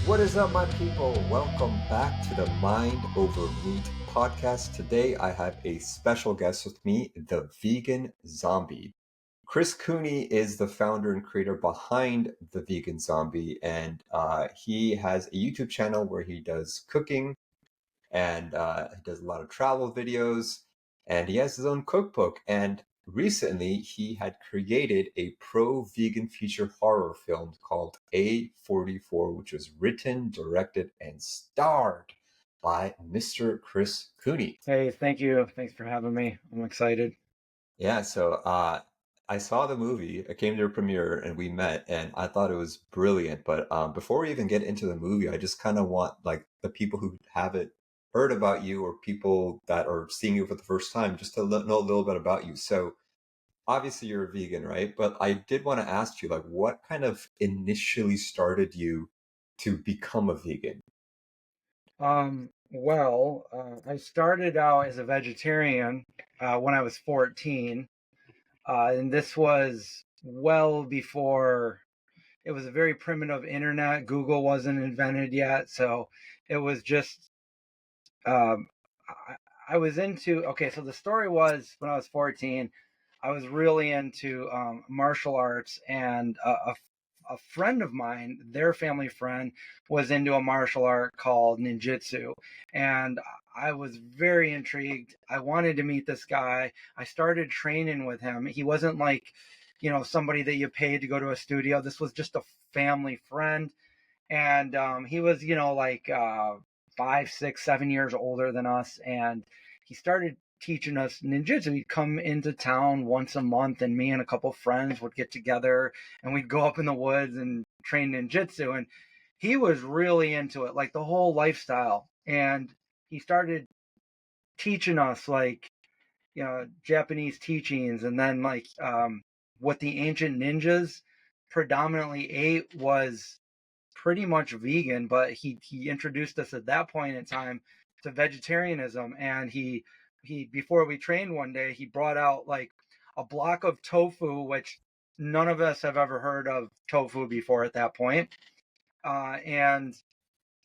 What is up, my people? Welcome back to the Mind Over Meat podcast. Today, I have a special guest with me, the Vegan Zombie. Chris Cooney is the founder and creator behind the Vegan Zombie, and he has a YouTube channel where he does cooking and he does a lot of travel videos, and he has his own cookbook. And recently, he had created a pro-vegan feature horror film called A44, which was written, directed, and starred by Mr. Chris Cooney. Hey, thank you. Thanks for having me. I'm excited. Yeah, so I saw the movie. I came to a premiere and we met, and I thought it was brilliant. But before we even get into the movie, I just kind of want like the people who haven't heard about you or people that are seeing you for the first time just to know a little bit about you. So obviously you're a vegan, right? But I did want to ask you, like, what kind of initially started you to become a vegan? I started out as a vegetarian when I was 14, and this was well before it was a very primitive internet. Google wasn't invented yet, so it was just um, I was into. Okay, so the story was when I was 14, I was really into martial arts, and a friend of mine, their family friend, was into a martial art called ninjutsu, and I was very intrigued. I wanted to meet this guy. I started training with him. He wasn't like, somebody that you paid to go to a studio. This was just a family friend, and he was, 5, 6, 7 years older than us, and he started teaching us ninjutsu. He'd come into town once a month, and me and a couple friends would get together, and we'd go up in the woods and train ninjutsu. And he was really into it, like the whole lifestyle. And he started teaching us Japanese teachings, and then what the ancient ninjas predominantly ate was pretty much vegan, but he introduced us at that point in time to vegetarianism. And he before we trained one day, he brought out like a block of tofu, which none of us have ever heard of tofu before at that point, and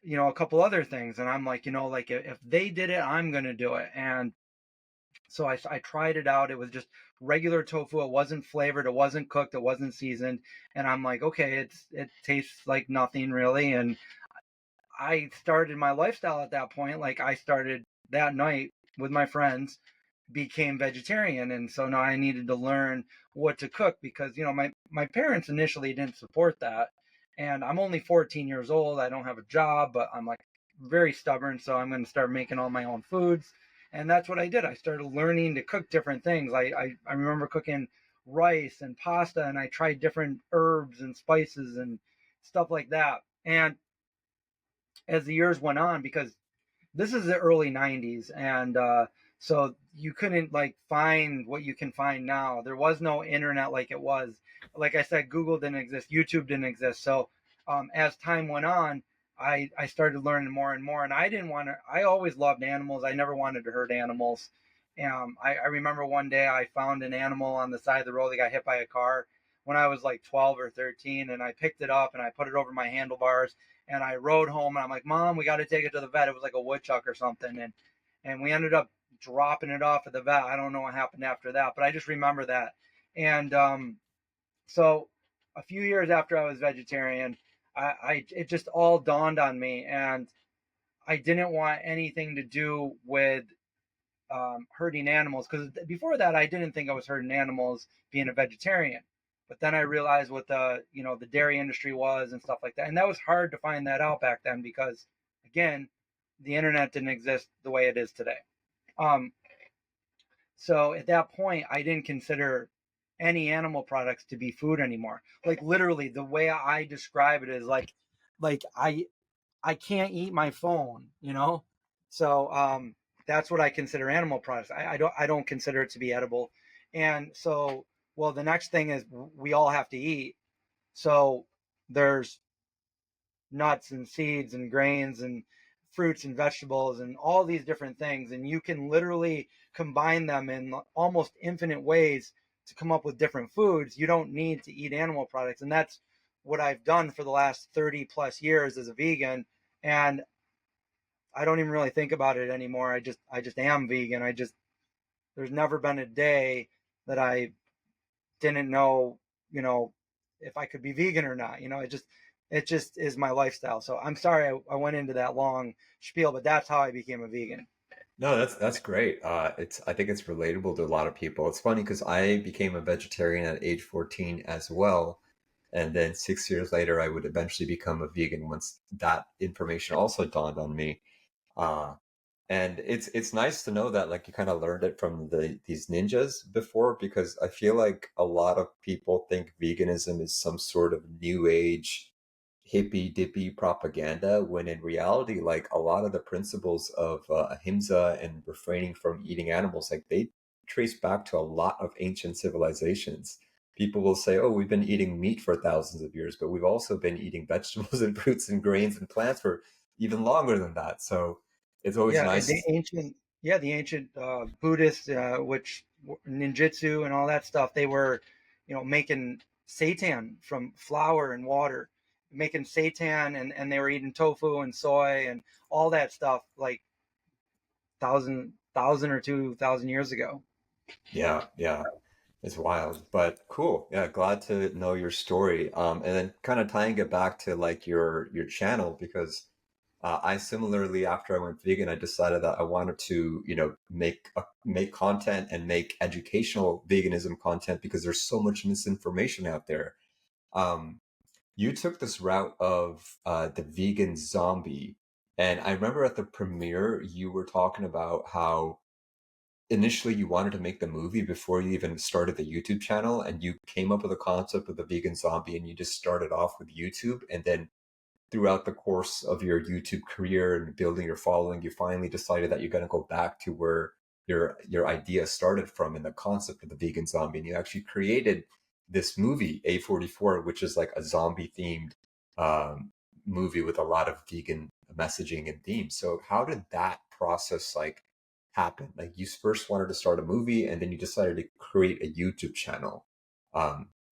a couple other things. And I'm like, if they did it, I'm gonna do it. And so I tried it out. It was just regular tofu. It wasn't flavored. It wasn't cooked. It wasn't seasoned. And I'm like, okay, it tastes like nothing really. And I started my lifestyle at that point. Like I started that night with my friends, became vegetarian. And so now I needed to learn what to cook because, my parents initially didn't support that. And I'm only 14 years old. I don't have a job, but I'm like very stubborn. So I'm going to start making all my own foods. And that's what I did. I started learning to cook different things. I remember cooking rice and pasta, and I tried different herbs and spices and stuff like that. And as the years went on, because this is the early 90s, and so you couldn't like find what you can find now. There was no internet like it was. Like I said, Google didn't exist, YouTube didn't exist. So as time went on, I started learning more and more. And I didn't want to, I always loved animals. I never wanted to hurt animals. I remember one day I found an animal on the side of the road that got hit by a car when I was like 12 or 13, and I picked it up and I put it over my handlebars, and I rode home, and I'm like, Mom, we got to take it to the vet. It was like a woodchuck or something. And we ended up dropping it off at the vet. I don't know what happened after that, but I just remember that. And so a few years after I was vegetarian, it just all dawned on me, and I didn't want anything to do with hurting animals, because before that I didn't think I was hurting animals being a vegetarian. But then I realized what the dairy industry was and stuff like that, and that was hard to find that out back then because, again, the internet didn't exist the way it is today. Um, so at that point, I didn't consider any animal products to be food anymore. Like literally, the way I describe it is like I can't eat my phone. So that's what I consider animal products. I don't consider it to be edible. And so, well, the next thing is we all have to eat. So there's nuts and seeds and grains and fruits and vegetables and all these different things, and you can literally combine them in almost infinite ways to come up with different foods. You don't need to eat animal products, and that's what I've done for the last 30 plus years as a vegan. And I don't even really think about it anymore. I just am vegan. There's never been a day that I didn't know, you know, if I could be vegan or not. It just is my lifestyle. So I'm sorry I went into that long spiel, but that's how I became a vegan. No, that's great. I think it's relatable to a lot of people. It's funny because I became a vegetarian at age 14 as well, and then 6 years later, I would eventually become a vegan once that information also dawned on me. Uh, and it's nice to know that like you kind of learned it from these ninjas before, because I feel like a lot of people think veganism is some sort of new age hippy dippy propaganda, when in reality, like a lot of the principles of ahimsa and refraining from eating animals, like they trace back to a lot of ancient civilizations. People will say, oh, we've been eating meat for thousands of years, but we've also been eating vegetables and fruits and grains and plants for even longer than that. So it's always Yeah, and nice. the ancient Buddhists, which ninjutsu and all that stuff, they were, making seitan from flour and water, making seitan, and they were eating tofu and soy and all that stuff like thousand or 2,000 years ago. Yeah, yeah. It's wild, but cool. Yeah, glad to know your story. And then kind of tying it back to like your channel, because I similarly, after I went vegan, I decided that I wanted to, make content and make educational veganism content, because there's so much misinformation out there. Um, you took this route of the vegan zombie, and I remember at the premiere you were talking about how initially you wanted to make the movie before you even started the YouTube channel, and you came up with a concept of the vegan zombie, and you just started off with YouTube, and then throughout the course of your YouTube career and building your following, you finally decided that you're going to go back to where your idea started from, in the concept of the vegan zombie, and you actually created this movie A44, which is like a zombie themed um, movie with a lot of vegan messaging and themes. So how did that process like happen? Like you first wanted to start a movie, and then you decided to create a YouTube channel.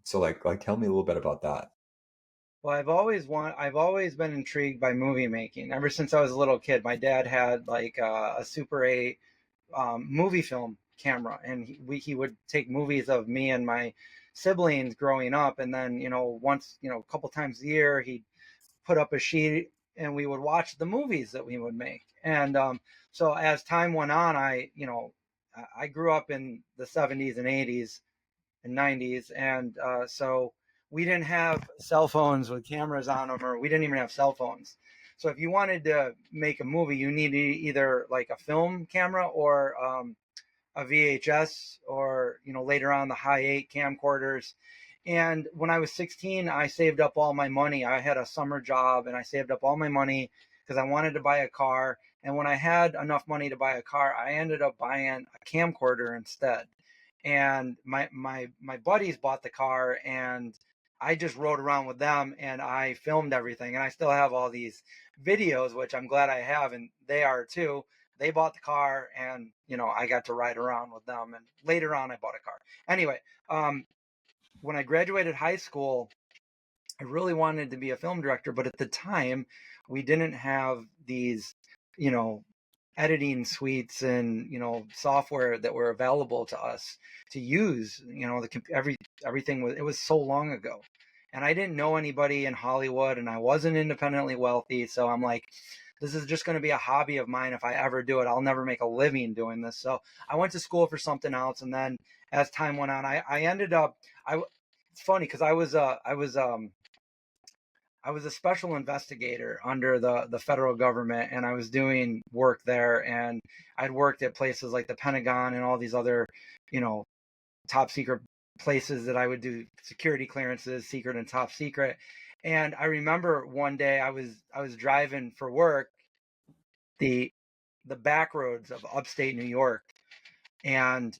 So like tell me a little bit about that. Well, I've always been intrigued by movie making ever since I was a little kid. My dad had like a Super 8 movie film camera, and he would take movies of me and my siblings growing up, and then once a couple times a year he'd put up a sheet and we would watch the movies that we would make. And so as time went on, I grew up in the 70s and 80s and 90s, and so we didn't have cell phones with cameras on them, or we didn't even have cell phones. So if you wanted to make a movie, you needed either like a film camera or a VHS, or later on the high 8 camcorders. And when I was 16, I saved up all my money. I had a summer job and I saved up all my money because I wanted to buy a car. And when I had enough money to buy a car, I ended up buying a camcorder instead. And my buddies bought the car, and I just rode around with them and I filmed everything. And I still have all these videos, which I'm glad I have, and they are too. They bought the car, and I got to ride around with them. And later on, I bought a car. Anyway, when I graduated high school, I really wanted to be a film director, but at the time, we didn't have these, you know, editing suites and software that were available to us to use. Everything was so long ago, and I didn't know anybody in Hollywood, and I wasn't independently wealthy. So I'm like, this is just going to be a hobby of mine. If I ever do it, I'll never make a living doing this. So I went to school for something else, and then as time went on, I ended up. It's funny because I was a special investigator under the federal government, and I was doing work there. And I'd worked at places like the Pentagon and all these other, you know, top secret places that I would do security clearances, secret and top secret. And I remember one day I was driving for work the the back roads of upstate New York, and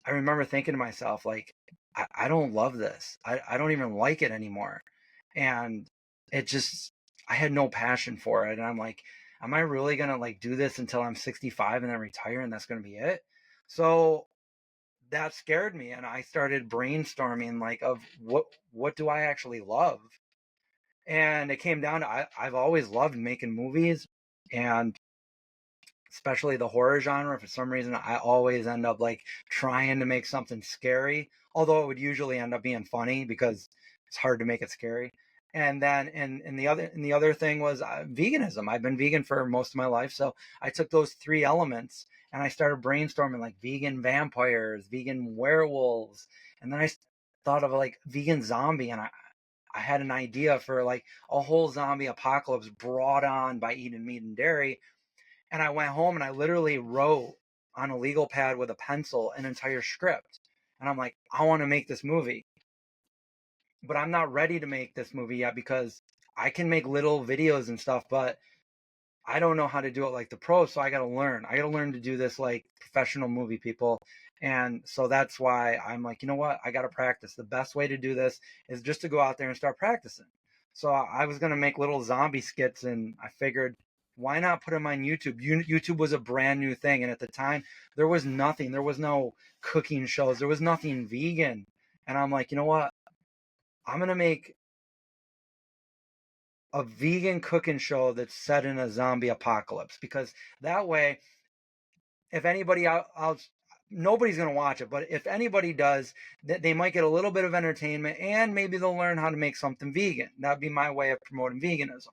I remember thinking to myself, like, I don't love this. I don't even like it anymore. And it just, I had no passion for it. And I'm like, am I really going to like do this until I'm 65 and then retire and that's going to be it? So that scared me. And I started brainstorming like of what do I actually love? And it came down to I've always loved making movies, and especially the horror genre. For some reason, I always end up like trying to make something scary, although it would usually end up being funny because it's hard to make it scary. And then, and the other thing was veganism. I've been vegan for most of my life, so I took those three elements and I started brainstorming like vegan vampires, vegan werewolves, and then I thought of like vegan zombie, and I had an idea for like a whole zombie apocalypse brought on by eating meat and dairy. And I went home and I literally wrote on a legal pad with a pencil an entire script. And I'm like, I want to make this movie, but I'm not ready to make this movie yet because I can make little videos and stuff, but I don't know how to do it like the pros. So I got to learn. I got to learn to do this like professional movie people. And so that's why I'm like, you know what? I got to practice. The best way to do this is just to go out there and start practicing. So I was going to make little zombie skits, and I figured, why not put them on YouTube? YouTube was a brand new thing. And at the time, there was nothing. There was no cooking shows. There was nothing vegan. And I'm like, you know what? I'm going to make a vegan cooking show that's set in a zombie apocalypse, because that way, if anybody out, nobody's going to watch it, but if anybody does, they might get a little bit of entertainment and maybe they'll learn how to make something vegan. That'd be my way of promoting veganism.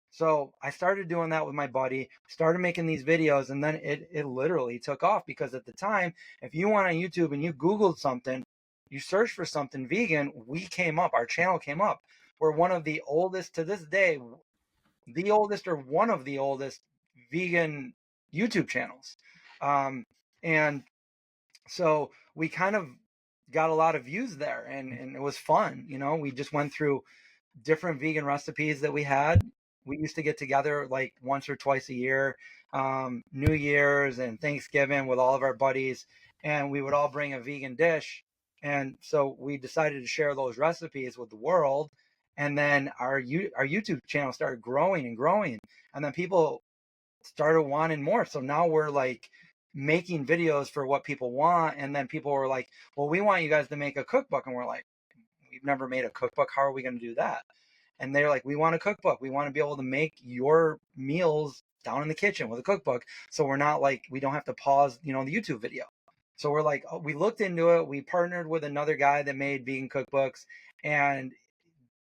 So I started doing that with my buddy, started making these videos, and then it literally took off, because at the time, if you went on YouTube and you Googled something, you searched for something vegan, we came up, our channel came up. We're one of the oldest to this day, the oldest or one of the oldest vegan YouTube channels. Um, and so we kind of got a lot of views there, and it was fun. We just went through different vegan recipes that we had. We used to get together like once or twice a year, New Year's and Thanksgiving, with all of our buddies, and we would all bring a vegan dish. And so we decided to share those recipes with the world. And then our YouTube channel started growing and growing, and then people started wanting more. So now we're like making videos for what people want, and then people were like, "Well, we want you guys to make a cookbook," and we're like, "We've never made a cookbook. How are we going to do that?" And they're like, "We want a cookbook. We want to be able to make your meals down in the kitchen with a cookbook, so we're not like, we don't have to pause, the YouTube video." So we're like, oh, we looked into it. We partnered with another guy that made vegan cookbooks, and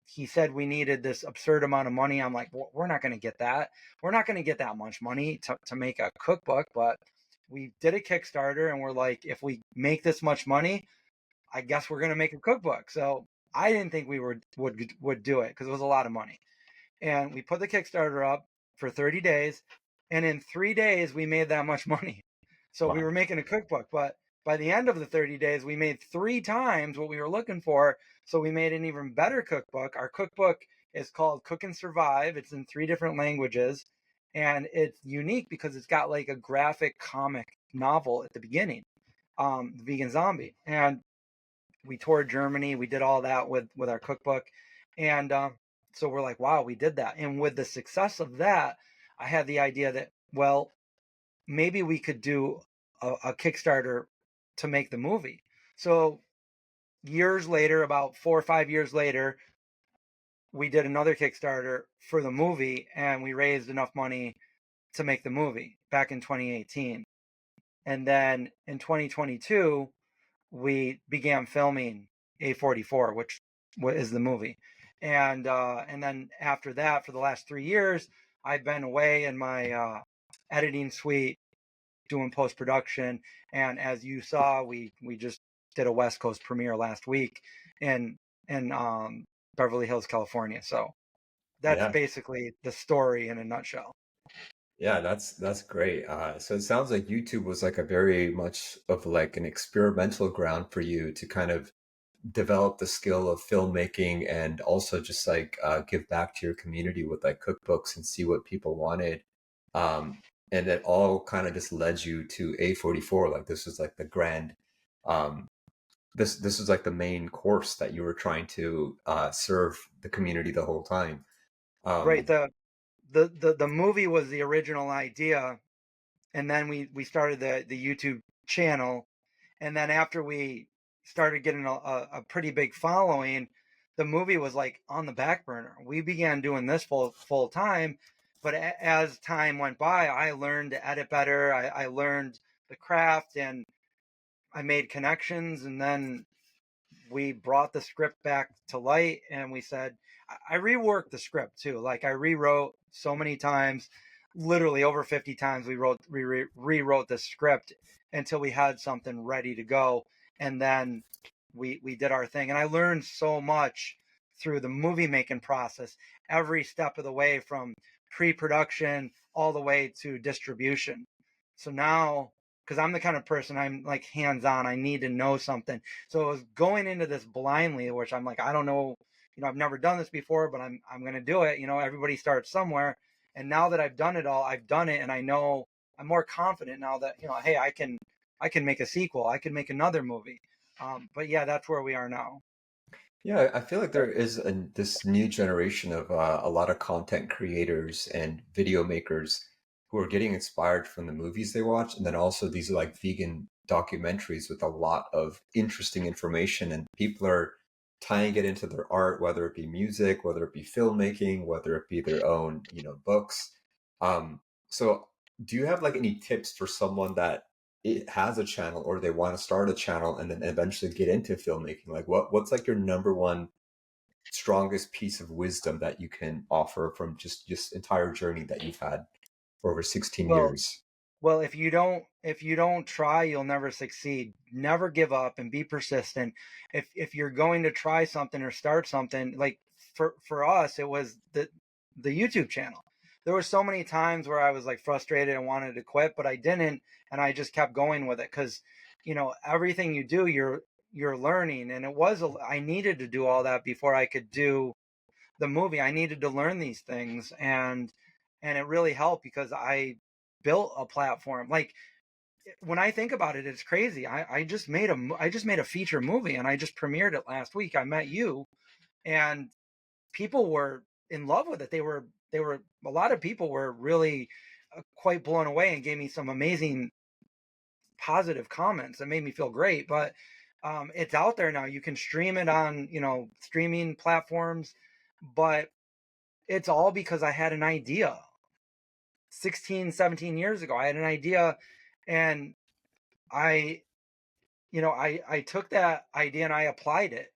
he said we needed this absurd amount of money. I'm like, well, we're not going to get that. We're not going to get that much money to make a cookbook. But we did a Kickstarter, and we're like, if we make this much money, I guess we're going to make a cookbook. So I didn't think we would do it because it was a lot of money. And we put the Kickstarter up for 30 days. And in 3 days, we made that much money. So we Wow. were making a cookbook. But by the end of the 30 days, we made 3 times what we were looking for. So we made an even better cookbook. Our cookbook is called Cook and Survive. It's in 3 different languages. And it's unique because it's got like a graphic comic novel at the beginning, The Vegan Zombie. And we toured Germany. We did all that with our cookbook. And so we're like, wow, we did that. And with the success of that, I had the idea that, well, maybe we could do a Kickstarter to make the movie. So years later, about 4 or 5 years later, we did another Kickstarter for the movie, and we raised enough money to make the movie back in 2018. And then in 2022, we began filming A44, which is the movie. And then after that, for the last 3 years, I've been away in my editing suite doing post production. And as you saw, we just did a West Coast premiere last week in Beverly Hills, California. So that's Yeah. basically the story in a nutshell. Yeah, that's great. So it sounds like YouTube was like a very much of like an experimental ground for you to kind of develop the skill of filmmaking and also just like give back to your community with like cookbooks and see what people wanted. And it all kind of just led you to A44. Like this was like the grand, um, this was like the main course that you were trying to serve the community the whole time. Right. Um, The movie was the original idea, and then we started the YouTube channel. And then after we started getting a pretty big following, the movie was like on the back burner. We began doing this full time, but as time went by, I learned to edit better. I learned the craft, and I made connections, and then we brought the script back to light, and we said, I reworked the script too. Like, I rewrote so many times, literally over 50 times. We rewrote the script until we had something ready to go. And then we did our thing. And I learned so much through the movie making process, every step of the way, from pre-production all the way to distribution. So now, because I'm the kind of person, I'm like hands-on, I need to know something. So I was going into this blindly, which I'm like, I don't know, I've never done this before, but I'm going to do it. Everybody starts somewhere. And now that I've done it all, I've done it, and I know I'm more confident now that, hey, I can make a sequel. I can make another movie. But yeah, that's where we are now. Yeah, I feel like there is this new generation of a lot of content creators and video makers who are getting inspired from the movies they watch, and then also these like vegan documentaries with a lot of interesting information, and people are tying it into their art, whether it be music, whether it be filmmaking, whether it be their own, books. So do you have like any tips for someone that it has a channel or they want to start a channel and then eventually get into filmmaking? Like what's like your number one strongest piece of wisdom that you can offer from just entire journey that you've had for over 16 Well, years? Well, if you don't try, you'll never succeed. Never give up and be persistent. If you're going to try something or start something, like for us, it was the YouTube channel. There were so many times where I was like frustrated and wanted to quit, but I didn't, and I just kept going with it because, everything you do, you're learning, and I needed to do all that before I could do the movie. I needed to learn these things, and it really helped because I built a platform. Like, when I think about it, it's crazy. I just made a feature movie, and I just premiered it last week. I met you, and people were in love with it. They were a lot of people were really quite blown away and gave me some amazing positive comments that made me feel great. But it's out there now. You can stream it on streaming platforms, but it's all because I had an idea 16, 17 years ago. I had an idea, and I, I took that idea and I applied it.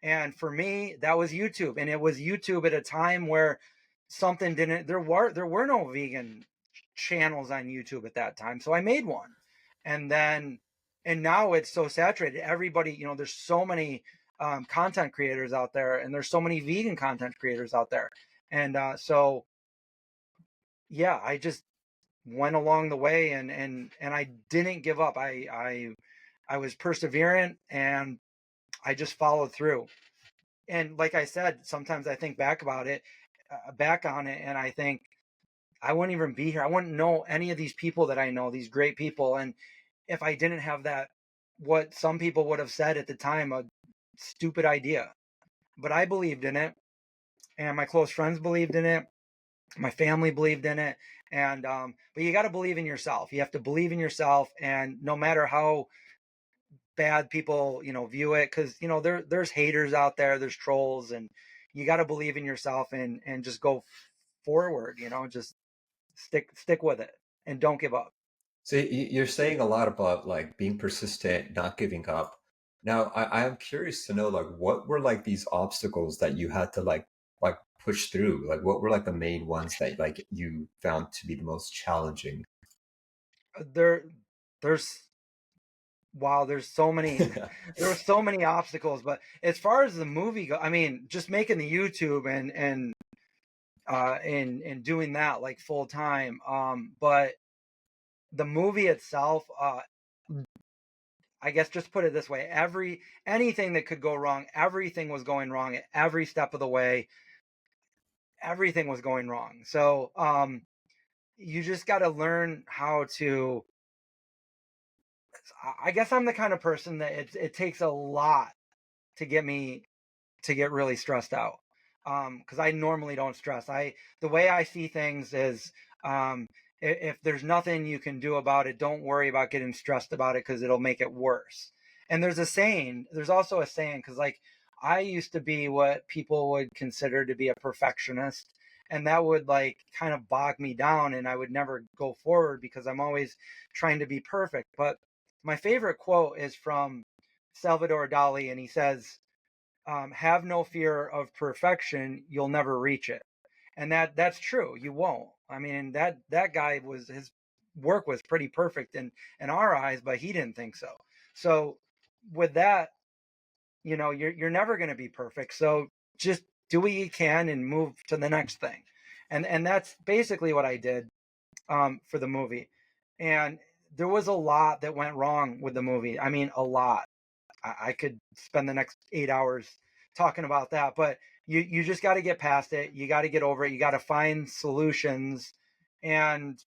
And for me, that was YouTube. And it was YouTube at a time where something didn't, there were no vegan channels on YouTube at that time. So I made one. And then, and now it's so saturated. Everybody, there's so many content creators out there, and there's so many vegan content creators out there. And so, yeah, I just went along the way, and I didn't give up. I was perseverant, and I just followed through. And like I said, sometimes I think back on it, and I think I wouldn't even be here. I wouldn't know any of these people that I know, these great people, and if I didn't have that, what some people would have said at the time, a stupid idea. But I believed in it, and my close friends believed in it. My family believed in it. And but you got to believe in yourself. You have to believe in yourself, and no matter how bad people view it, because there's haters out there, there's trolls, and you got to believe in yourself, and just go forward. Just stick with it, and don't give up. So you're saying a lot about like being persistent, not giving up. Now, I am curious to know like what were like these obstacles that you had to like push through? Like what were like the main ones that like you found to be the most challenging? there there's Wow, there's so many there were so many obstacles. But as far as the movie go, I mean, just making the YouTube, and doing that like full time. But the movie itself, I guess, just put it this way: anything that could go wrong, everything was going wrong at every step of the way. Everything was going wrong. So you just got to learn how to. I guess I'm the kind of person that it takes a lot to get really stressed out. Because I normally don't stress. The way I see things is, if there's nothing you can do about it, don't worry about getting stressed about it, because it'll make it worse. And there's also a saying, because like I used to be what people would consider to be a perfectionist. And that would like kind of bog me down, and I would never go forward because I'm always trying to be perfect. But my favorite quote is from Salvador Dali, and he says, "Have no fear of perfection; you'll never reach it." And that's true. You won't. I mean, that guy was his work was pretty perfect in our eyes, but he didn't think so. So with that, you're never going to be perfect. So just do what you can and move to the next thing. And that's basically what I did for the movie. And there was a lot that went wrong with the movie. I mean, a lot. I could spend the next 8 hours talking about that, but you just got to get past it. You got to get over it. You got to find solutions. And,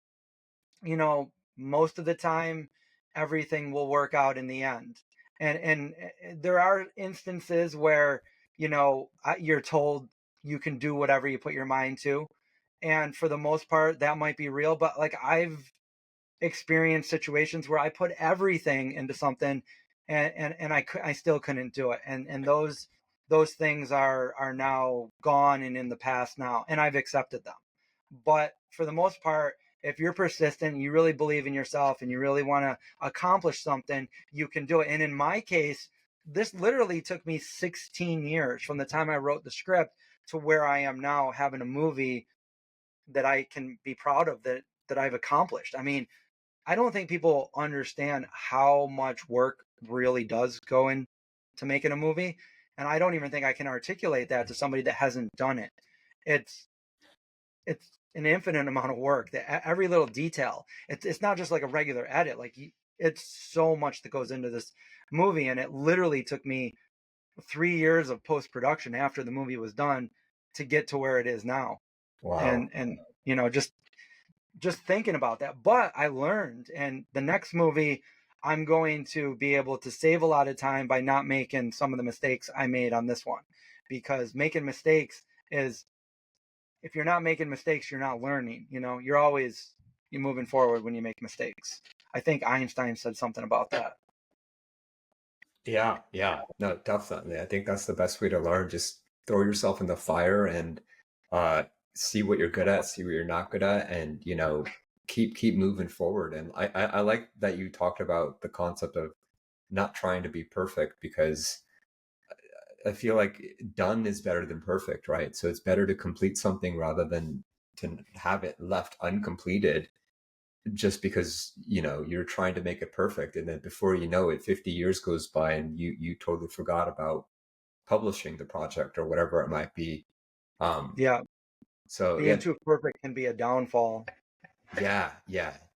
most of the time, everything will work out in the end. And there are instances where, you're told you can do whatever you put your mind to. And for the most part, that might be real. But like I've experienced situations where I put everything into something and I still couldn't do it. And those things are now gone and in the past now, and I've accepted them. But for the most part, if you're persistent, you really believe in yourself and you really want to accomplish something, you can do it. And in my case, this literally took me 16 years from the time I wrote the script to where I am now, having a movie that I can be proud of, that I've accomplished. I mean, I don't think people understand how much work really does go into making a movie. And I don't even think I can articulate that to somebody that hasn't done it. It's it's an infinite amount of work. That every little detail. It's not just like a regular edit. Like it's so much that goes into this movie, and it literally took me 3 years of post production after the movie was done to get to where it is now. Wow. And just thinking about that. But I learned, and the next movie, I'm going to be able to save a lot of time by not making some of the mistakes I made on this one. Because making mistakes is, if you're not making mistakes, you're not learning. You're moving forward when you make mistakes. I think Einstein said something about that. Yeah, yeah. No, definitely. I think that's the best way to learn. Just throw yourself in the fire and uh see what you're good at, see what you're not good at, and keep moving forward. And I like that you talked about the concept of not trying to be perfect, because I feel like done is better than perfect, right? So it's better to complete something rather than to have it left uncompleted just because you're trying to make it perfect, and then before you know it 50 years goes by and you totally forgot about publishing the project or whatever it might be. um Yeah, so being yeah. too perfect can be a downfall. Yeah,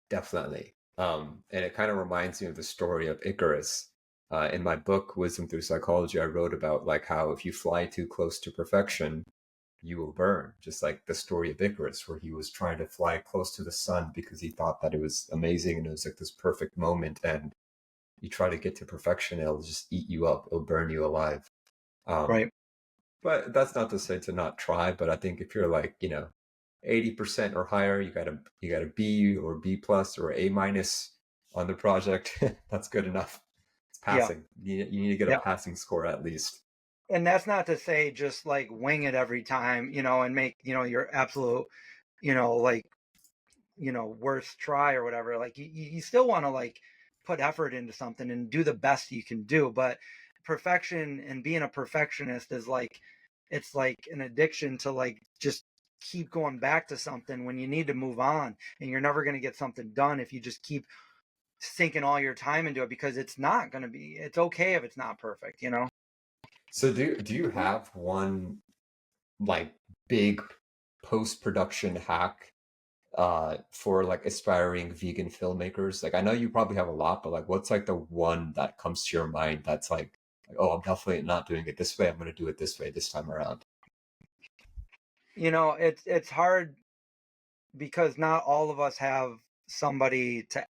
definitely. And it kind of reminds me of the story of Icarus. In my book Wisdom Through Psychology, I wrote about like how if you fly too close to perfection, you will burn. Just like the story of Icarus, where he was trying to fly close to the sun because he thought that it was amazing and it was like this perfect moment. And you try to get to perfection, it'll just eat you up. It'll burn you alive. Um, Right. but that's not to say to not try. But I think if you're like 80% or higher, you got a B or B plus or A minus on the project. That's good enough. It's Yeah. passing. You need to get a Yeah. passing score at least. And that's not to say just like wing it every time, and make, your absolute, like, worst try or whatever. Like you still want to like put effort into something and do the best you can do. But perfection and being a perfectionist is like, it's like an addiction to like just keep going back to something when you need to move on, and you're never going to get something done if you just keep sinking all your time into it, because it's okay if it's not perfect. So do you have one like big post-production hack for like aspiring vegan filmmakers? Like I know you probably have a lot, but like what's like the one that comes to your mind that's like, oh, I'm definitely not doing it this way. I'm going to do it this way this time around. It's hard because not all of us have somebody to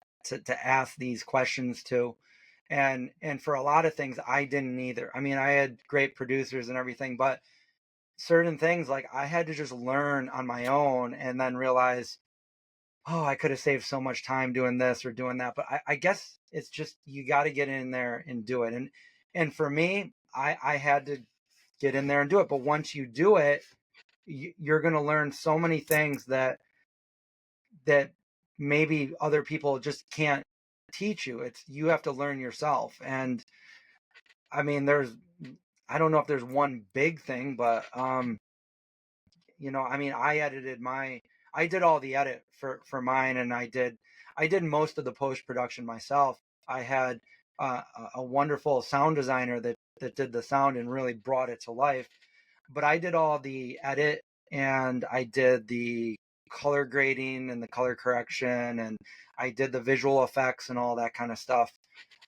ask these questions to. And for a lot of things I didn't either. I mean, I had great producers and everything, but certain things like I had to just learn on my own and then realize, oh, I could have saved so much time doing this or doing that. But I guess it's just, you got to get in there and do it. And for me, I had to get in there and do it. But once you do it, you're going to learn so many things that maybe other people just can't teach you. It's you have to learn yourself. And I mean, I don't know if there's one big thing, but I mean, I did all the edit for mine, and I did most of the post production myself. I had a wonderful sound designer that did the sound and really brought it to life. But I did all the edit, and I did the color grading and the color correction, and I did the visual effects and all that kind of stuff.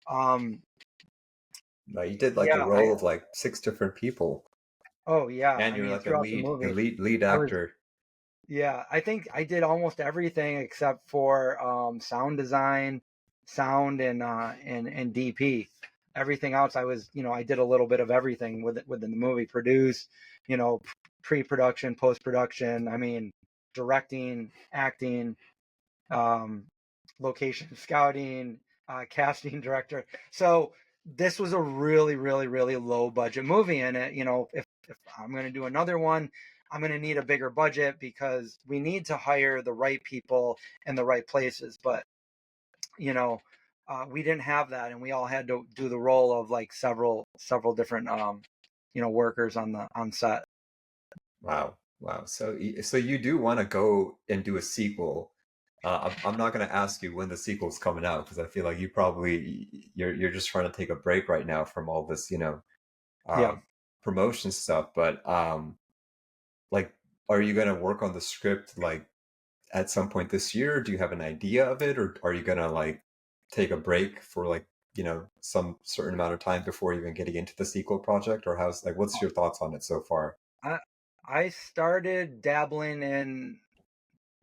No, you did like the Yeah, role of like 6 different people, oh yeah, and I you're mean like a throughout the lead, movie, lead I was actor. yeah, I think I did almost everything except for sound design, sound, and DP. Everything else, I did a little bit of everything within the movie. Produce, pre-production, post-production. I mean, directing, acting, um, location scouting, casting director. So this was a really, really, really low budget movie, and if I'm going to do another one, I'm going to need a bigger budget because we need to hire the right people in the right places. But you know, we didn't have that, and we all had to do the role of like several different workers on set. Wow, wow. So, so you do want to go and do a sequel. I'm not going to ask you when the sequel's coming out because I feel like you're just trying to take a break right now from all this, Yeah. uh, promotion stuff. But like, are you going to work on the script like at some point this year? Do you have an idea of it, or are you going to like take a break for like some certain amount of time before even getting into the sequel project, or how's like what's your thoughts on it so far? I I started dabbling in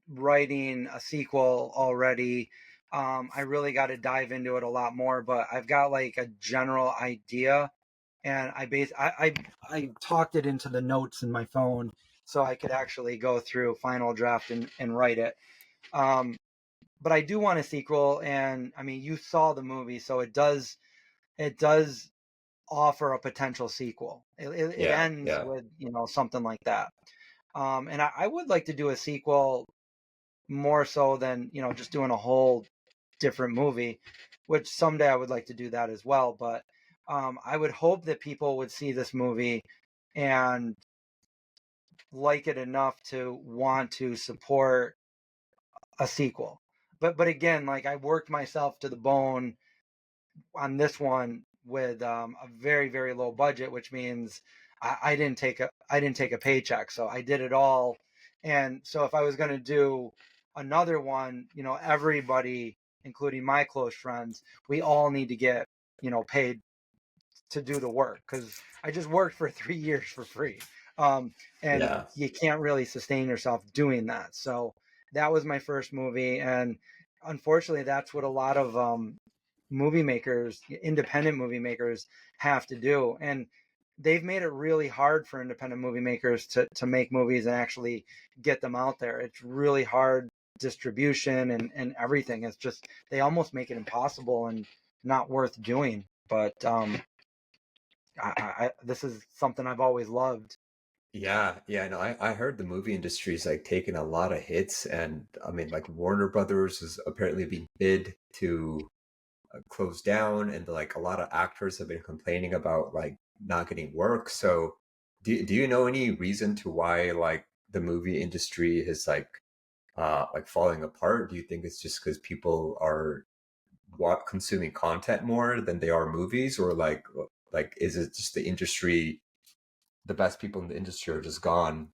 writing a sequel already. I really got to dive into it a lot more, but I've got like a general idea, and I talked it into the notes in my phone so I could actually go through final draft and write it. Um, but I do want a sequel, and I mean, you saw the movie, so it does offer a potential sequel. It Yeah, ends yeah. with something like that. And I would like to do a sequel more so than just doing a whole different movie, which someday I would like to do that as well. But I would hope that people would see this movie and like it enough to want to support a sequel. But again, like I worked myself to the bone on this one with a very very low budget, which means I didn't take a paycheck, so I did it all. And so if I was going to do another one, everybody, including my close friends, we all need to get paid to do the work because I just worked for 3 years for free. And Yeah. you can't really sustain yourself doing that. So that was my first movie. And unfortunately, that's what a lot of movie makers, independent movie makers, have to do. And they've made it really hard for independent movie makers to make movies and actually get them out there. It's really hard distribution and everything. It's just, they almost make it impossible and not worth doing. But this is something I've always loved. Yeah, yeah, no, I heard the movie industry's like taking a lot of hits, and I mean, like Warner Brothers is apparently being bid to close down, and like a lot of actors have been complaining about like not getting work. So, do you know any reason to why like the movie industry is like falling apart? Do you think it's just because people are consuming content more than they are movies, or like is it just the industry? The best people in the industry are just gone.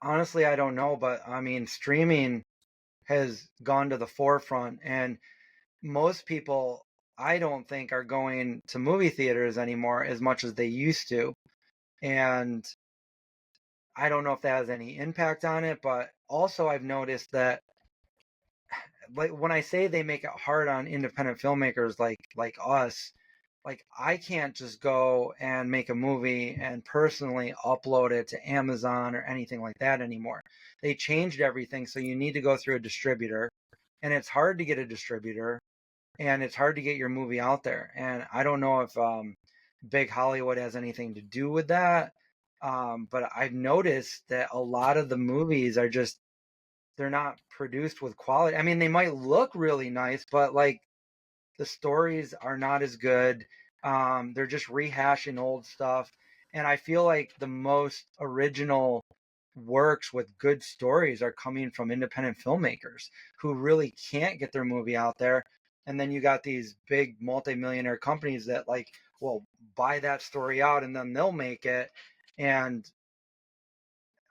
Honestly, I don't know, but I mean, streaming has gone to the forefront, and most people, I don't think, are going to movie theaters anymore as much as they used to. And I don't know if that has any impact on it, but also I've noticed that, like, when I say they make it hard on independent filmmakers like us, like I can't just go and make a movie and personally upload it to Amazon or anything like that anymore. They changed everything, so you need to go through a distributor, and it's hard to get a distributor, and it's hard to get your movie out there. And I don't know if big Hollywood has anything to do with that. But I've noticed that a lot of the movies are just, they're not produced with quality. I mean, they might look really nice, but like the stories are not as good. They're just rehashing old stuff. And I feel like the most original works with good stories are coming from independent filmmakers who really can't get their movie out there. And then you got these big multimillionaire companies that like will buy that story out and then they'll make it. And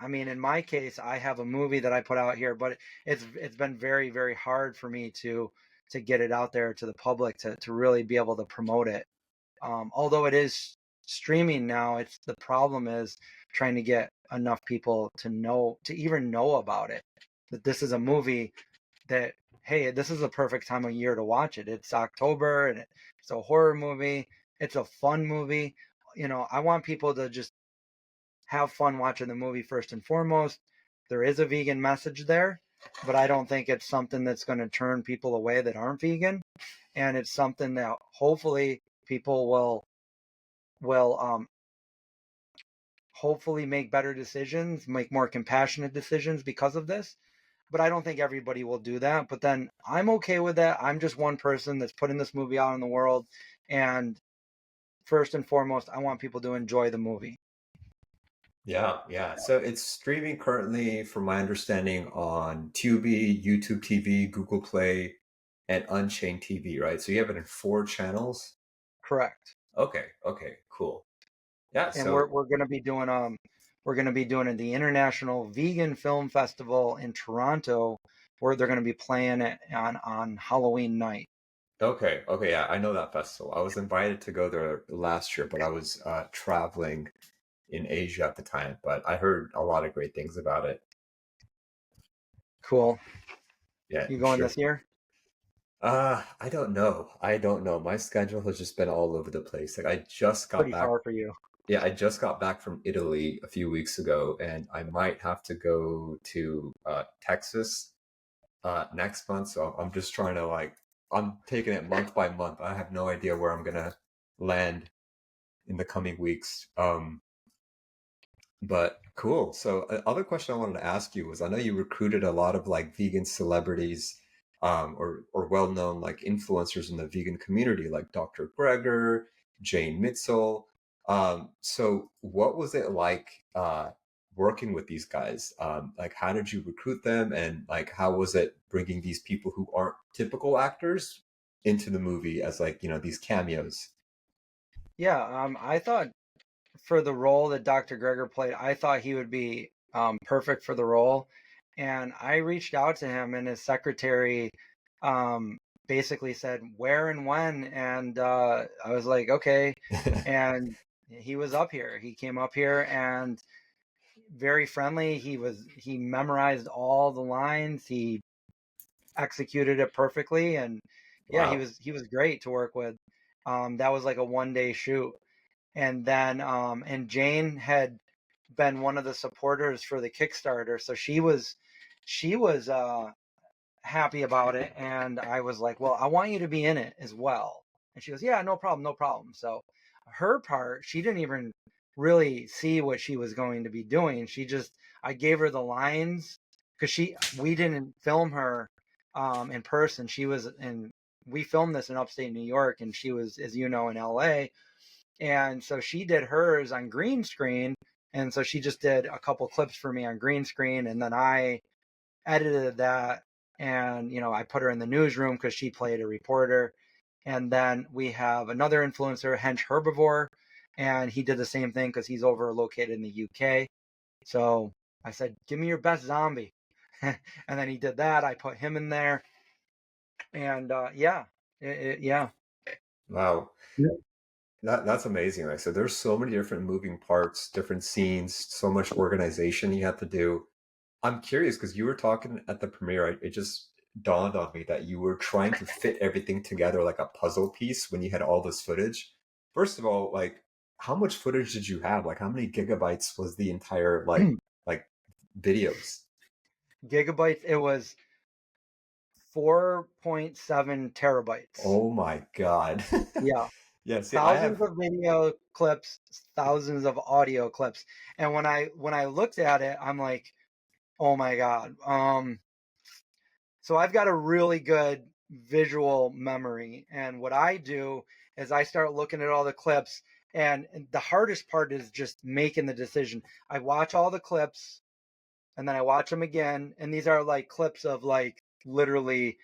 I mean, in my case, I have a movie that I put out here, but it's been very, very hard for me to get it out there to the public to really be able to promote it. Although it is streaming now, it's the problem is trying to get enough people to even know about it. That this is a movie that, hey, this is a perfect time of year to watch it. It's October and it's a horror movie. It's a fun movie. You know, I want people to just have fun watching the movie first and foremost. There is a vegan message there, but I don't think it's something that's going to turn people away that aren't vegan. And it's something that hopefully people will hopefully make better decisions, make more compassionate decisions because of this. But I don't think everybody will do that. But then I'm okay with that. I'm just one person that's putting this movie out in the world. And first and foremost, I want people to enjoy the movie. Yeah, yeah. So it's streaming currently, from my understanding, on Tubi, YouTube TV, Google Play, and Unchained TV, right? So you have it in 4 channels. Correct. Okay, okay, cool. Yeah, And so we're gonna be doing the International Vegan Film Festival in Toronto, where they're gonna be playing it on Halloween night. okay, okay, yeah, I know that festival. I was invited to go there last year, but I was traveling in Asia at the time, but I heard a lot of great things about it. Cool. Yeah, You I'm going sure. this year? I don't know. I don't know. My schedule has just been all over the place. Like I just got Pretty back. far for you. Yeah, I just got back from Italy a few weeks ago, and I might have to go to Texas next month. So I'm just trying to like I'm taking it month by month. I have no idea where I'm gonna land in the coming weeks. But cool. So other question I wanted to ask you was, I know you recruited a lot of like vegan celebrities, or well-known like influencers in the vegan community, like Dr. Greger, Jane Mitchell. So what was it like working with these guys? Like how did you recruit them, and like how was it bringing these people who aren't typical actors into the movie as like, these cameos? Yeah, I thought for the role that Dr. Greger played, I thought he would be perfect for the role. And I reached out to him, and his secretary um, basically said where and when. And I was like, okay. And he was up here. He came up here and very friendly. He memorized all the lines. He executed it perfectly. And yeah, Wow. he was great to work with. That was like a 1 day shoot. And then and Jane had been one of the supporters for the Kickstarter, so she was happy about it, and I was like, well, I want you to be in it as well. And she goes, yeah, no problem, no problem. So her part, she didn't even really see what she was going to be doing. She just, I gave her the lines because we didn't film her in person. She was in, we filmed this in upstate New York, and she was, as you know, in LA. And so she did hers on green screen. And so she just did a couple clips for me on green screen. And then I edited that. And, you know, I put her in the newsroom because she played a reporter. And then we have another influencer, Hench Herbivore. And he did the same thing because he's over located in the UK. So I said, give me your best zombie. And then he did that. I put him in there. And yeah, yeah. Wow. That's amazing. Like, so there's so many different moving parts, different scenes, so much organization you have to do. I'm curious because you were talking at the premiere. It just dawned on me that you were trying to fit everything together like a puzzle piece when you had all this footage. First of all, like, how much footage did you have? Like, how many gigabytes was the entire like videos? Gigabytes, it was 4.7 terabytes. Oh my God. Yeah. Yeah, see, I Thousands have of video clips, thousands of audio clips. And when I looked at it, I'm like, oh my God. So I've got a really good visual memory. And what I do is I start looking at all the clips. And the hardest part is just making the decision. I watch all the clips and then I watch them again. And these are like clips of like literally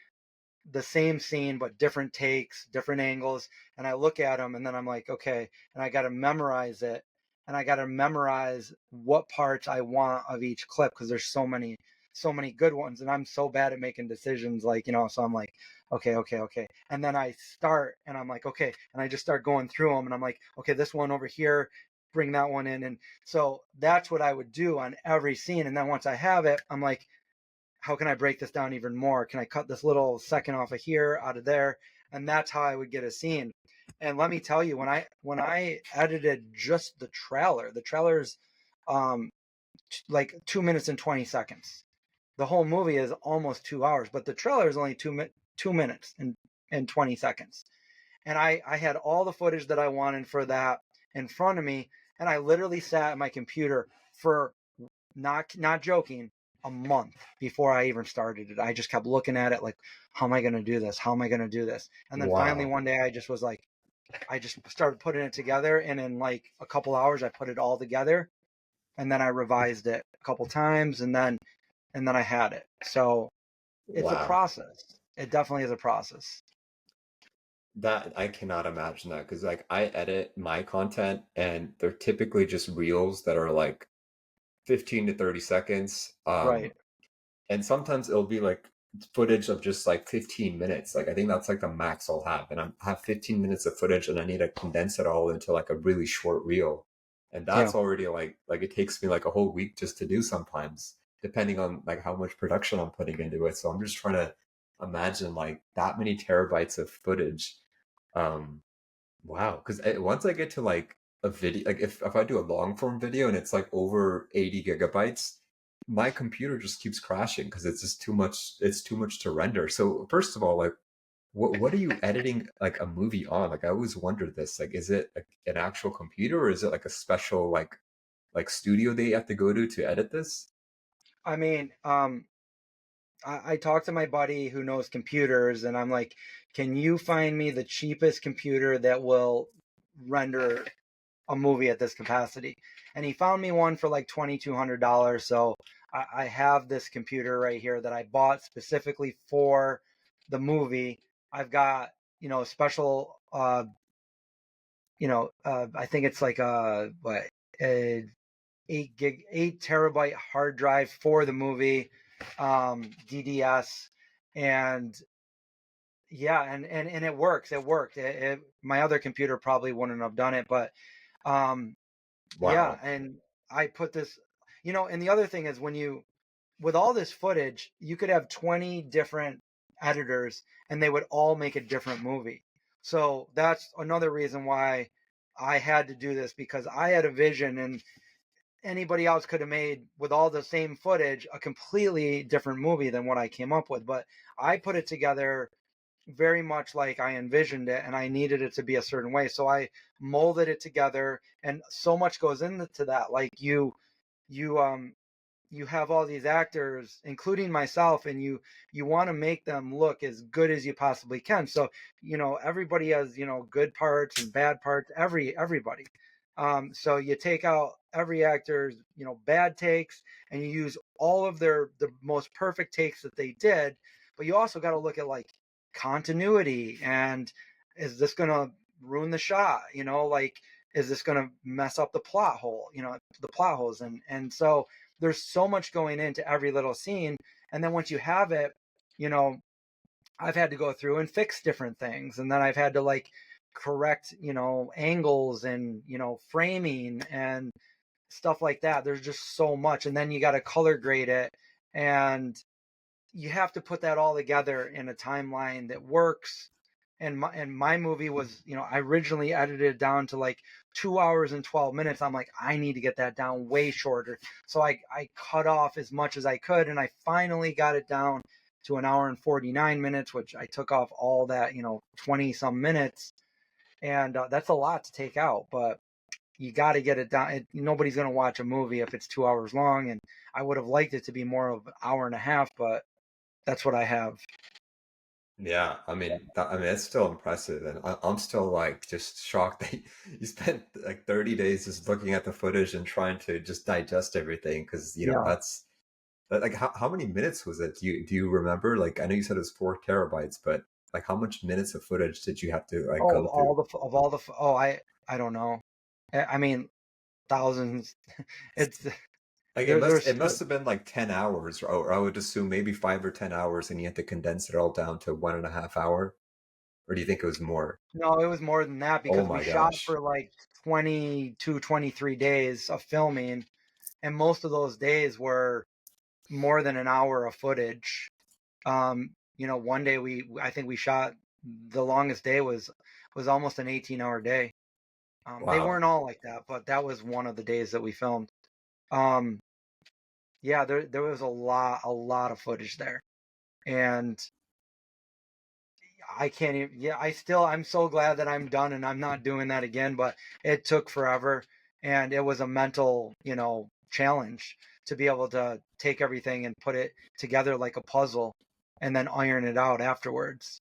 the same scene but different takes, different angles, and I look at them and then I'm like, okay, and I got to memorize it, and I got to memorize what parts I want of each clip because there's so many good ones, and I'm so bad at making decisions, like, so I'm like, okay, okay, okay, and then I start and I'm like, okay, and I just start going through them and I'm like, okay, this one over here, bring that one in, and so that's what I would do on every scene, and then once I have it, I'm like, how can I break this down even more? Can I cut this little second off of here, out of there? And that's how I would get a scene. And let me tell you, when I edited just the trailer's um, like 2 minutes and 20 seconds. The whole movie is almost 2 hours, but the trailer is only 2 minutes and 20 seconds. And I had all the footage that I wanted for that in front of me, and I literally sat at my computer for not joking, a month before I even started it. I just kept looking at it like, how am I going to do this? How am I going to do this? And then finally wow. one day I just was like, I just started putting it together, and in like a couple hours I put it all together, and then I revised it a couple times, and then I had it. So it's a Wow. process. It definitely is a process. That I cannot imagine that because like I edit my content and they're typically just reels that are like 15 to 30 seconds. Right. And sometimes it'll be like footage of just like 15 minutes. Like I think that's like the max I'll have. And I have 15 minutes of footage and I need to condense it all into like a really short reel. And Yeah. that's already like it takes me like a whole week just to do sometimes, depending on like how much production I'm putting into it. So I'm just trying to imagine like that many terabytes of footage. Um, wow. Because once I get to like a video, like if I do a long form video and it's like over 80 gigabytes, my computer just keeps crashing because it's just too much. It's too much to render. So first of all, like, what are you editing like a movie on? Like I always wondered this. Like, is it like an actual computer or is it like a special like studio they have to go to edit this? I mean, I talked to my buddy who knows computers, and I'm like, can you find me the cheapest computer that will render a movie at this capacity? And he found me one for like $2,200. So I have this computer right here that I bought specifically for the movie. I've got, special, I think it's like a 8 terabyte hard drive for the movie, DDS, and yeah, and it works. It worked. My other computer probably wouldn't have done it, but um, yeah, Wow. and I put this, and the other thing is with all this footage, you could have 20 different editors and they would all make a different movie. So that's another reason why I had to do this, because I had a vision, and anybody else could have made, with all the same footage, a completely different movie than what I came up with. But I put it together very much like I envisioned it, and I needed it to be a certain way. So I molded it together, and so much goes into that. Like you you have all these actors, including myself, and you want to make them look as good as you possibly can. So everybody has good parts and bad parts. Everybody. So you take out every actor's bad takes, and you use all of the most perfect takes that they did. But you also got to look at like continuity, and is this going to ruin the shot? Like, is this going to mess up the plot hole? The plot holes, and so there's so much going into every little scene. And then once you have it, you know I've had to go through and fix different things, and then I've had to like correct angles and framing and stuff like that. There's just so much, and then you got to color grade it, and you have to put that all together in a timeline that works. And my movie was, I originally edited it down to like 2 hours and 12 minutes. I'm like, I need to get that down way shorter. So I cut off as much as I could, and I finally got it down to an hour and 49 minutes, which I took off all that, 20 some minutes. and that's a lot to take out, but you got to get it done. Nobody's going to watch a movie if it's 2 hours long, and I would have liked it to be more of an hour and a half, but that's what I have. Yeah, I mean, it's still impressive, and I'm still like just shocked that you spent like 30 days just looking at the footage and trying to just digest everything because Yeah. like how many minutes was it? Do you remember? Like I know you said it was 4 terabytes, but like how much minutes of footage did you have to like Oh, go through? oh, I don't know. I mean, thousands. It's Like there. it There's must have been like 10 hours, or I would assume maybe 5 or 10 hours, and you had to condense it all down to 1.5 hour, or do you think it was more? No, it was more than that Oh because we my shot gosh. for like 22, 23 days of filming, and most of those days were more than an hour of footage. One day I think we shot, the longest day was almost an 18-hour day. They Wow. weren't all like that, but that was one of the days that we filmed. Um, yeah, there was a lot of footage there, and I can't even. Yeah, I'm so glad that I'm done and I'm not doing that again. But it took forever, and it was a mental, challenge to be able to take everything and put it together like a puzzle, and then iron it out afterwards.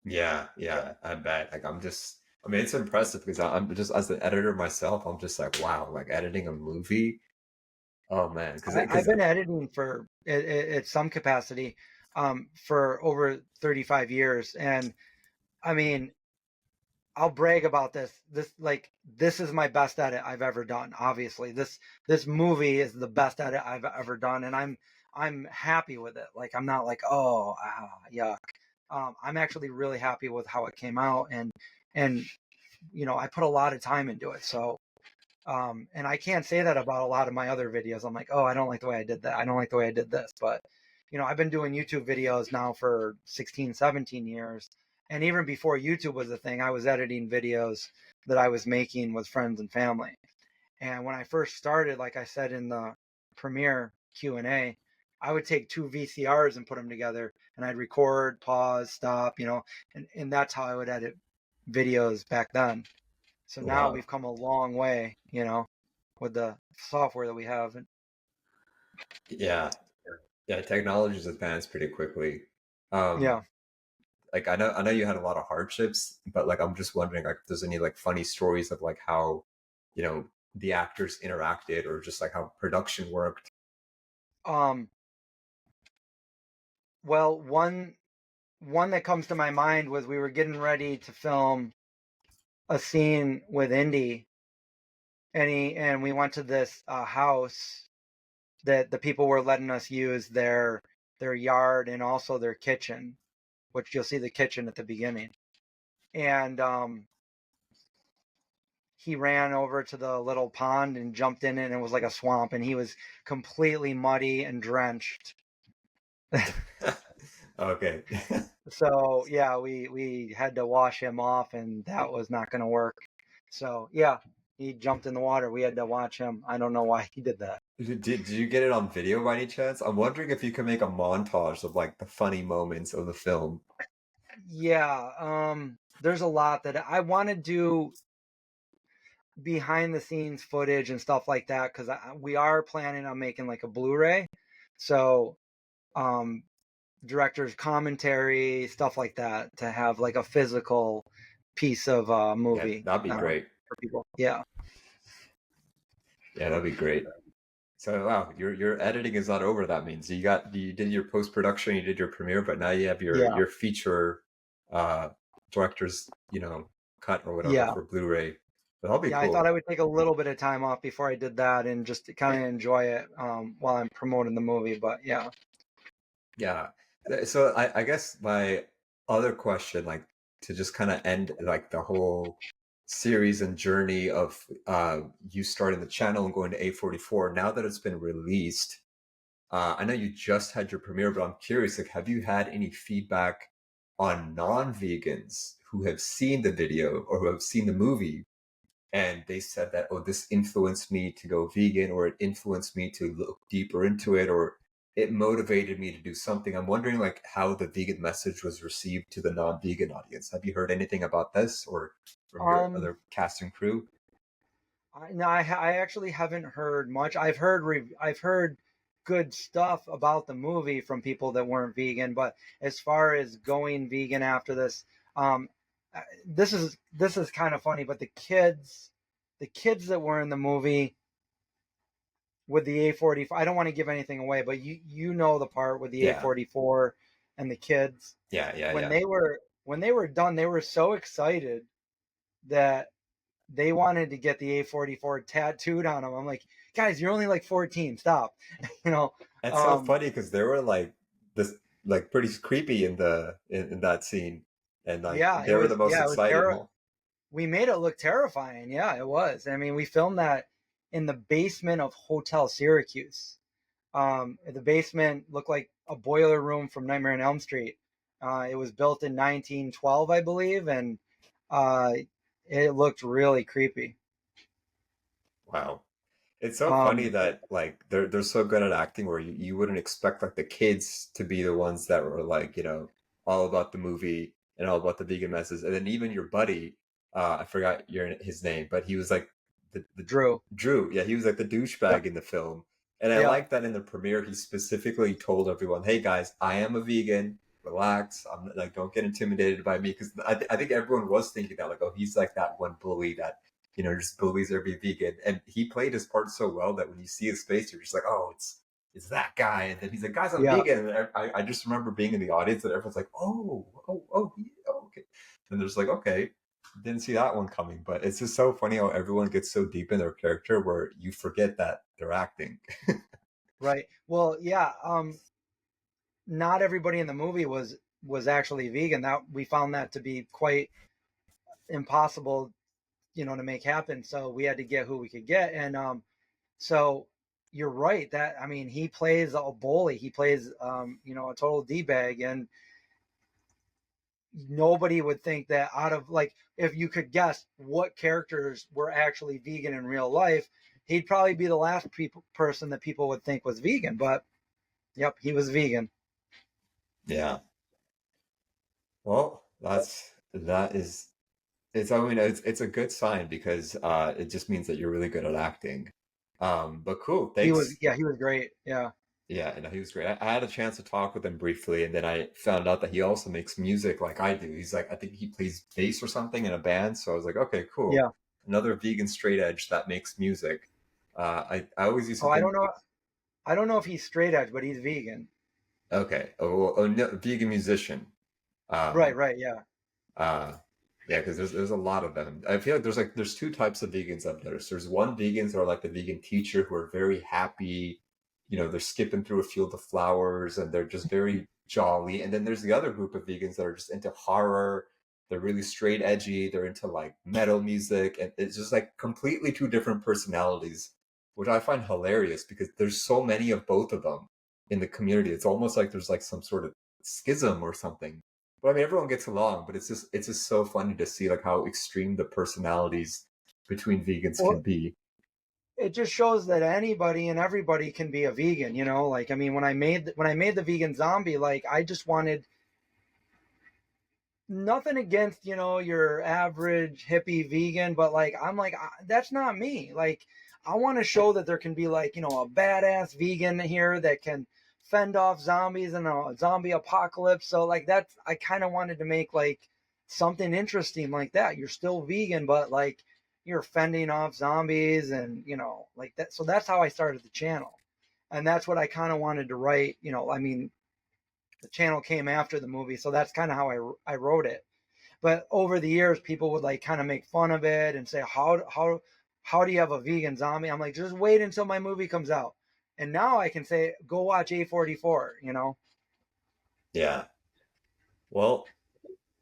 Yeah, yeah, I bet. Like I mean, it's impressive because I'm just as an editor myself, I'm just like, wow, like editing a movie. Oh man, I've been editing for at some capacity for over 35 years, and I mean, I'll brag about this. This is my best edit I've ever done. Obviously, this movie is the best edit I've ever done, and I'm happy with it. Like I'm not like, oh, yuck. I'm actually really happy with how it came out, and I put a lot of time into it. So and I can't say that about a lot of my other videos. I'm like, oh, I don't like the way I did that. I don't like the way I did this. But, I've been doing YouTube videos now for 16, 17 years. And even before YouTube was a thing, I was editing videos that I was making with friends and family. And when I first started, like I said in the premiere Q&A, I would take two VCRs and put them together, and I'd record, pause, stop, and that's how I would edit videos back then. So now wow. we've come a long way, with the software that we have. And Yeah, yeah, technology's advanced pretty quickly. Um, yeah, like I know you had a lot of hardships, but like I'm just wondering like if there's any like funny stories of like how, you know, the actors interacted or just like how production worked. um, well, one that comes to my mind was we were getting ready to film a scene with Indy, and we went to this house that the people were letting us use their yard and also their kitchen, which you'll see the kitchen at the beginning. And he ran over to the little pond and jumped in it, and it was like a swamp, and he was completely muddy and drenched. Okay. So yeah, we had to wash him off, and that was not going to work. So yeah, he jumped in the water. We had to watch him. I don't know why he did that. Did you get it on video by any chance? I'm wondering if you could make a montage of like the funny moments of the film. Yeah, there's a lot that I want to do behind the scenes footage and stuff like that, because we are planning on making like a Blu-ray. So um director's commentary, stuff like that, to have like a physical piece of Yeah, movie that'd be great. for people. Yeah, Yeah, that'd be great. So wow, your editing is not over. That means you did your post production, you did your premiere, but now you have yeah, your feature uh director's cut or whatever yeah, for Blu-ray. That'll be yeah. I thought cool. I would take a little bit of time off before I did that and just kind of enjoy it while I'm promoting the movie. But yeah, Yeah. So I guess my other question, like to just kind of end like the whole series and journey of you starting the channel and going to A44, now that it's been released, I know you just had your premiere, but I'm curious, like, have you had any feedback on non-vegans who have seen the video or who have seen the movie and they said that, oh, this influenced me to go vegan or it influenced me to look deeper into it or it motivated me to do something. I'm wondering like how the vegan message was received to the non-vegan audience. Have you heard anything about this or from your Um, other cast and crew? I actually haven't heard much. I've heard good stuff about the movie from people that weren't vegan, but as far as going vegan after this, um, this is kind of funny. But the kids that were in the movie with the A44, I don't want to give anything away, but you know the part with the Yeah. A44 and the kids Yeah, yeah, when yeah. they were done, they were so excited that they wanted to get the A44 tattooed on them. I'm like, guys, you're only like 14. Stop. you know, It's so um, funny because they were like this like pretty creepy in in that scene. And like they were the most yeah, it was excited, terror. huh? We made it look terrifying. Yeah, it was. I mean, we filmed that in the basement of Hotel Syracuse. The basement looked like a boiler room from Nightmare on Elm Street. It was built in 1912, I believe, and uh, it looked really creepy. Wow. It's so funny Um, that like they're so good at acting where you wouldn't expect like the kids to be the ones that were like, all about the movie and all about the vegan messes. And then even your buddy, I forgot his name, but he was like the Drew. Drew. Yeah, he was like the douchebag Yep. in the film. And I Yep. like that in the premiere he specifically told everyone, "Hey guys, I am a vegan. Relax. I'm like don't get intimidated by me," because I think everyone was thinking that like, oh, he's like that one bully that just bullies every vegan. And he played his part so well that when you see his face, you're just like, oh, it's that guy. And then he's like, guys, I'm Yeah. vegan. And I just remember being in the audience and everyone's like, oh, okay. And there's like, okay, didn't see that one coming. But it's just so funny how everyone gets so deep in their character where you forget that they're acting. Right. Well, yeah. Not everybody in the movie was actually vegan. That we found that to be quite impossible, to make happen. So we had to get who we could get, and so you're right. That I mean, he plays a bully. He plays, a total d bag, and nobody would think that out of like if you could guess what characters were actually vegan in real life, he'd probably be the last person that people would think was vegan. But yep, he was vegan. Yeah. Well, that is it's I mean it's a good sign because it just means that you're really good at acting. But cool. He was Thanks. Yeah, he was great. Yeah. Yeah, and he was great. I had a chance to talk with him briefly, and then I found out that he also makes music like I do. He's like, I think he plays bass or something in a band. So I was like, okay, cool. Yeah. Another vegan straight edge that makes music. I always used to Oh, I think, don't know. I don't know if he's straight edge, but he's vegan. okay, oh no, vegan musician. Right, Um, right, yeah. uh, yeah, because there's a lot of them. I feel like there's two types of vegans I've noticed. There's one vegans that are like the vegan teacher who are very happy, they're skipping through a field of flowers and they're just very jolly. And then there's the other group of vegans that are just into horror. They're really straight edgy. They're into like metal music, and it's just like completely two different personalities, which I find hilarious because there's so many of both of them in the community. It's almost like there's like some sort of schism or something. But I mean, everyone gets along, but it's just so funny to see like how extreme the personalities between vegans can Well, be. it just shows that anybody and everybody can be a vegan, Like I mean, when I made the vegan zombie, like I just wanted nothing against, your average hippie vegan, but like I'm like that's not me. Like I want to show that there can be like, a badass vegan here that can fend off zombies and a zombie apocalypse. So like that's I kind of wanted to make like something interesting like that. You're still vegan, but like you're fending off zombies and, like that. So that's how I started the channel. And that's what I kind of wanted to write, I mean, the channel came after the movie, so that's kind of how I wrote it. But over the years, people would like kind of make fun of it and say, how do you have a vegan zombie? I'm like, just wait until my movie comes out. And now I can say, go watch A44. Yeah. Well,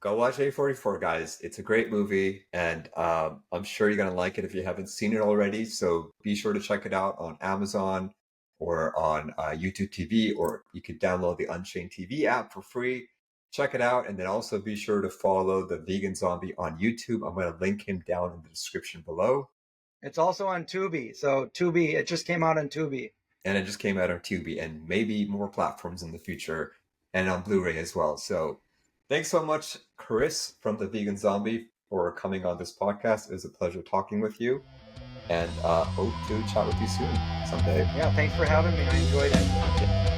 go watch A44, guys. It's a great movie, and I'm sure you're gonna like it if you haven't seen it already. So be sure to check it out on Amazon or on YouTube TV, or you could download the Unchained TV app for free. Check it out, and then also be sure to follow the Vegan Zombie on YouTube. I'm gonna link him down in the description below. It's also on Tubi. So Tubi, it just came out on Tubi. and it just came out on Tubi and maybe more platforms in the future and on Blu-ray as well. So thanks so much, Chris from The Vegan Zombie, for coming on this podcast. It was a pleasure talking with you, and hope to chat with you soon someday. Yeah, thanks for having me. I enjoyed it.